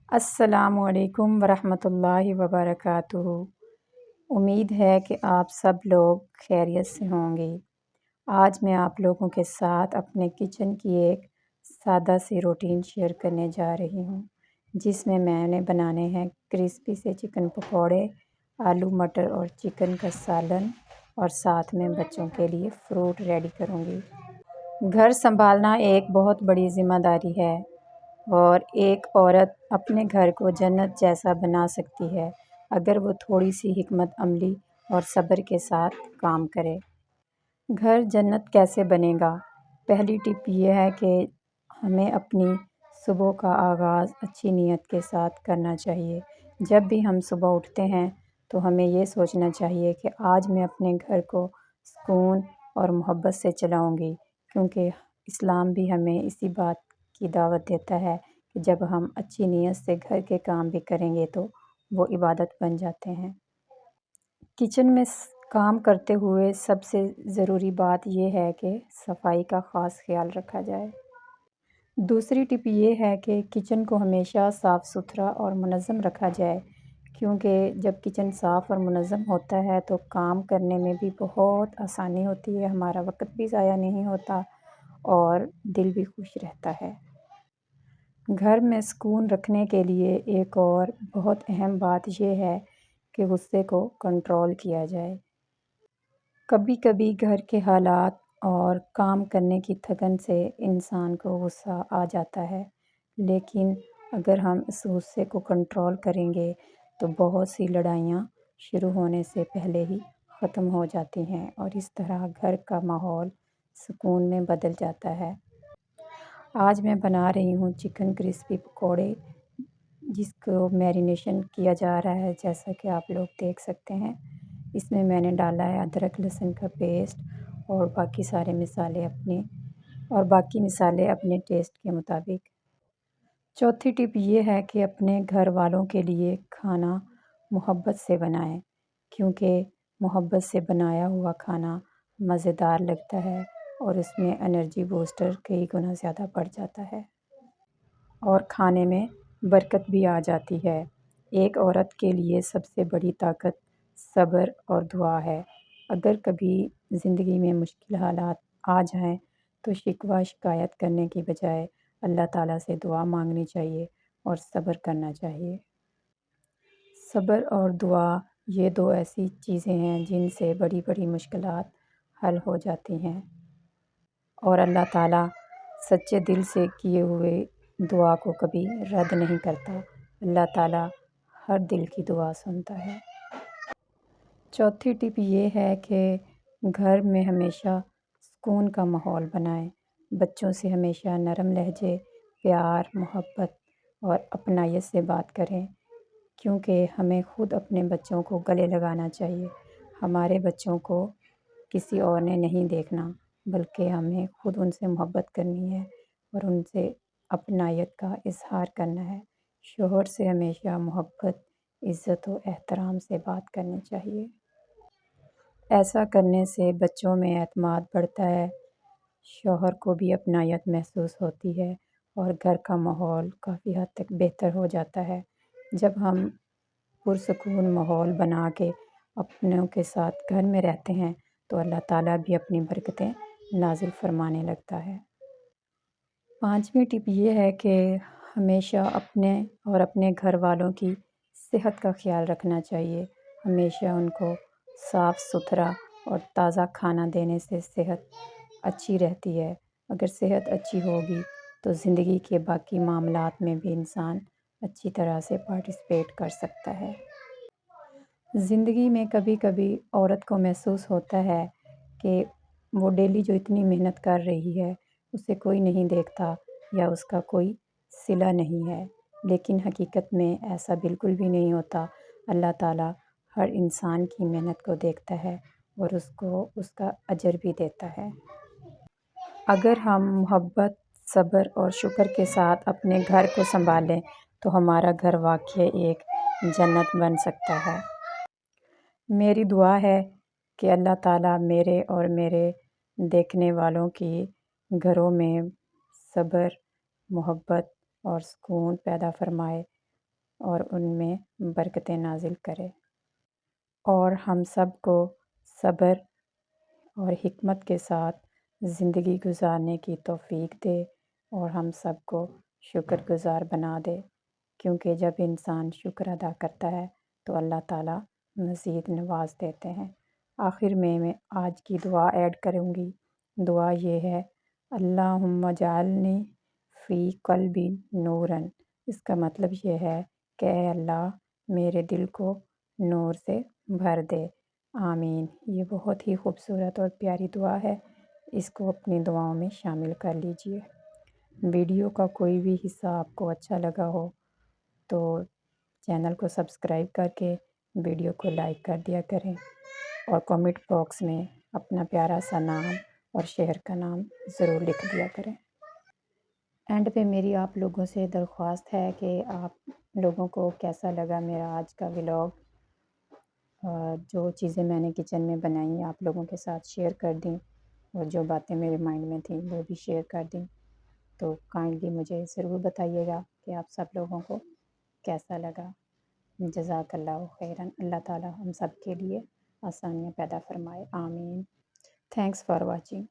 السلام علیکم ورحمۃ اللہ وبرکاتہ۔ امید ہے کہ آپ سب لوگ خیریت سے ہوں گے۔ آج میں آپ لوگوں کے ساتھ اپنے کچن کی ایک سادہ سی روٹین شیئر کرنے جا رہی ہوں، جس میں نے بنانے ہیں کرسپی سے چکن پکوڑے، آلو مٹر اور چکن کا سالن، اور ساتھ میں بچوں کے لیے فروٹ ریڈی کروں گی۔ گھر سنبھالنا ایک بہت بڑی ذمہ داری ہے، اور ایک عورت اپنے گھر کو جنت جیسا بنا سکتی ہے اگر وہ تھوڑی سی حکمت عملی اور صبر کے ساتھ کام کرے۔ گھر جنت کیسے بنے گا؟ پہلی ٹپ یہ ہے کہ ہمیں اپنی صبح کا آغاز اچھی نیت کے ساتھ کرنا چاہیے۔ جب بھی ہم صبح اٹھتے ہیں تو ہمیں یہ سوچنا چاہیے کہ آج میں اپنے گھر کو سکون اور محبت سے چلاؤں گی، کیونکہ اسلام بھی ہمیں اسی بات کی دعوت دیتا ہے کہ جب ہم اچھی نیت سے گھر کے کام بھی کریں گے تو وہ عبادت بن جاتے ہیں۔ کچن میں کام کرتے ہوئے سب سے ضروری بات یہ ہے کہ صفائی کا خاص خیال رکھا جائے۔ دوسری ٹپ یہ ہے کہ کچن کو ہمیشہ صاف ستھرا اور منظم رکھا جائے، کیونکہ جب کچن صاف اور منظم ہوتا ہے تو کام کرنے میں بھی بہت آسانی ہوتی ہے، ہمارا وقت بھی ضائع نہیں ہوتا اور دل بھی خوش رہتا ہے۔ گھر میں سکون رکھنے کے لیے ایک اور بہت اہم بات یہ ہے کہ غصے کو کنٹرول کیا جائے۔ کبھی کبھی گھر کے حالات اور کام کرنے کی تھکن سے انسان کو غصہ آ جاتا ہے، لیکن اگر ہم اس غصے کو کنٹرول کریں گے تو بہت سی لڑائیاں شروع ہونے سے پہلے ہی ختم ہو جاتی ہیں، اور اس طرح گھر کا ماحول سکون میں بدل جاتا ہے۔ آج میں بنا رہی ہوں چکن کرسپی پکوڑے، جس کو میرینیشن کیا جا رہا ہے، جیسا کہ آپ لوگ دیکھ سکتے ہیں۔ اس میں نے ڈالا ہے ادرک لہسن کا پیسٹ اور باقی مسالے اپنے ٹیسٹ کے مطابق۔ چوتھی ٹپ یہ ہے کہ اپنے گھر والوں کے لیے کھانا محبت سے بنائیں، کیونکہ محبت سے بنایا ہوا کھانا مزیدار لگتا ہے اور اس میں انرجی بوسٹر کئی گنا زیادہ بڑھ جاتا ہے اور کھانے میں برکت بھی آ جاتی ہے۔ ایک عورت کے لیے سب سے بڑی طاقت صبر اور دعا ہے۔ اگر کبھی زندگی میں مشکل حالات آ جائیں تو شکوہ شکایت کرنے کی بجائے اللہ تعالیٰ سے دعا مانگنی چاہیے اور صبر کرنا چاہیے۔ صبر اور دعا یہ دو ایسی چیزیں ہیں جن سے بڑی بڑی مشکلات حل ہو جاتی ہیں، اور اللہ تعالیٰ سچے دل سے کیے ہوئے دعا کو کبھی رد نہیں کرتا۔ اللہ تعالیٰ ہر دل کی دعا سنتا ہے۔ چوتھی ٹپ یہ ہے کہ گھر میں ہمیشہ سکون کا ماحول بنائیں۔ بچوں سے ہمیشہ نرم لہجے، پیار، محبت اور اپنائیت سے بات کریں، کیونکہ ہمیں خود اپنے بچوں کو گلے لگانا چاہیے۔ ہمارے بچوں کو کسی اور نے نہیں دیکھنا، بلکہ ہمیں خود ان سے محبت کرنی ہے اور ان سے اپنائیت کا اظہار کرنا ہے۔ شوہر سے ہمیشہ محبت، عزت و احترام سے بات کرنی چاہیے۔ ایسا کرنے سے بچوں میں اعتماد بڑھتا ہے، شوہر کو بھی اپنائیت محسوس ہوتی ہے اور گھر کا ماحول کافی حد تک بہتر ہو جاتا ہے۔ جب ہم پرسکون ماحول بنا کے اپنوں کے ساتھ گھر میں رہتے ہیں تو اللہ تعالیٰ بھی اپنی برکتیں نازل فرمانے لگتا ہے۔ پانچویں ٹپ یہ ہے کہ ہمیشہ اپنے گھر والوں کی صحت کا خیال رکھنا چاہیے۔ ہمیشہ ان کو صاف ستھرا اور تازہ کھانا دینے سے صحت اچھی رہتی ہے۔ اگر صحت اچھی ہوگی تو زندگی کے باقی معاملات میں بھی انسان اچھی طرح سے پارٹیسپیٹ کر سکتا ہے۔ زندگی میں کبھی کبھی عورت کو محسوس ہوتا ہے کہ وہ ڈیلی جو اتنی محنت کر رہی ہے اسے کوئی نہیں دیکھتا یا اس کا کوئی صلہ نہیں ہے، لیکن حقیقت میں ایسا بالکل بھی نہیں ہوتا۔ اللہ تعالیٰ ہر انسان کی محنت کو دیکھتا ہے اور اس کو اس کا اجر بھی دیتا ہے۔ اگر ہم محبت، صبر اور شکر کے ساتھ اپنے گھر کو سنبھالیں تو ہمارا گھر واقعی ایک جنت بن سکتا ہے۔ میری دعا ہے کہ اللہ تعالیٰ میرے اور میرے دیکھنے والوں کی گھروں میں صبر، محبت اور سکون پیدا فرمائے، اور ان میں برکتیں نازل کرے، اور ہم سب کو صبر اور حکمت کے ساتھ زندگی گزارنے کی توفیق دے، اور ہم سب کو شکر گزار بنا دے، کیونکہ جب انسان شکر ادا کرتا ہے تو اللہ تعالیٰ مزید نواز دیتے ہیں۔ آخر میں آج کی دعا ایڈ کروں گی۔ دعا یہ ہے، اللہم اجعلنی فی قلبی نوراً۔ اس کا مطلب یہ ہے کہ اے اللہ میرے دل کو نور سے بھر دے۔ آمین۔ یہ بہت ہی خوبصورت اور پیاری دعا ہے، اس کو اپنی دعاؤں میں شامل کر لیجئے۔ ویڈیو کا کوئی بھی حصہ آپ کو اچھا لگا ہو تو چینل کو سبسکرائب کر کے ویڈیو کو لائک کر دیا کریں، اور کامنٹ باکس میں اپنا پیارا سا نام اور شہر کا نام ضرور لکھ دیا کریں۔ اینڈ پہ میری آپ لوگوں سے درخواست ہے کہ آپ لوگوں کو کیسا لگا میرا آج کا ولاگ، جو چیزیں میں نے کچن میں بنائیں آپ لوگوں کے ساتھ شیئر کر دیں، اور جو باتیں میرے مائنڈ میں تھیں وہ بھی شیئر کر دیں، تو کائنڈلی مجھے ضرور بتائیے گا کہ آپ سب لوگوں کو کیسا لگا۔ جزاک اللہ خیراً۔ اللہ تعالیٰ ہم سب کے لیے آسانیاں پیدا فرمائے، آمین۔ Thanks for watching.